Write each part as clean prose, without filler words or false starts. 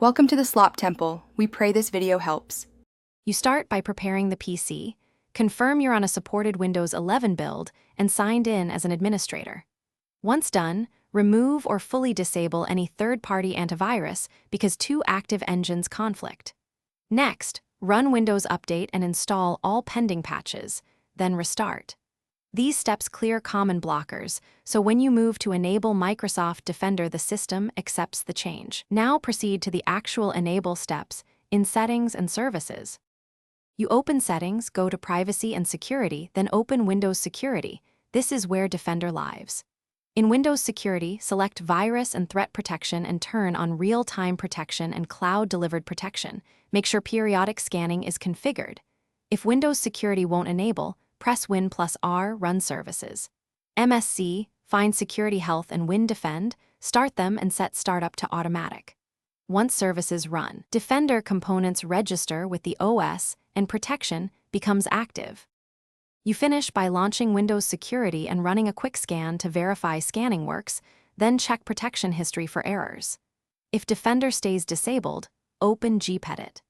Welcome to the Slop Temple. We pray this video helps. You start by preparing the PC, confirm you're on a supported Windows 11 build, and signed in as an administrator. Once done, remove or fully disable any third-party antivirus because two active engines conflict. Next, run Windows Update and install all pending patches, then restart. These steps clear common blockers, so when you move to enable Microsoft Defender, the system accepts the change. Now proceed to the actual enable steps in Settings and Services. You open Settings, go to Privacy and Security, then open Windows Security. This is where Defender lives. In Windows Security, select Virus and Threat Protection and turn on Real-Time Protection and Cloud-Delivered Protection. Make sure periodic scanning is configured. If Windows Security won't enable, press Win+R, Run Services. MSC, find Security Health and Win Defend, start them and set Startup to Automatic. Once services run, Defender components register with the OS and protection becomes active. You finish by launching Windows Security and running a quick scan to verify scanning works, then check protection history for errors. If Defender stays disabled, open gpedit.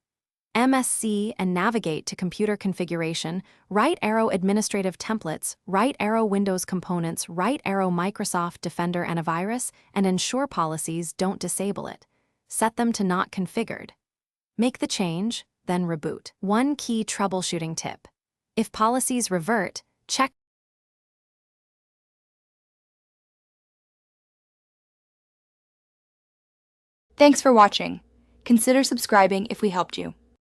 MSC and navigate to Computer Configuration, right arrow Administrative Templates, right arrow Windows Components, right arrow Microsoft Defender Antivirus, and ensure policies don't disable it. Set them to not configured. Make the change, then reboot. One key troubleshooting tip. If policies revert, check. Thanks for watching. Consider subscribing if we helped you.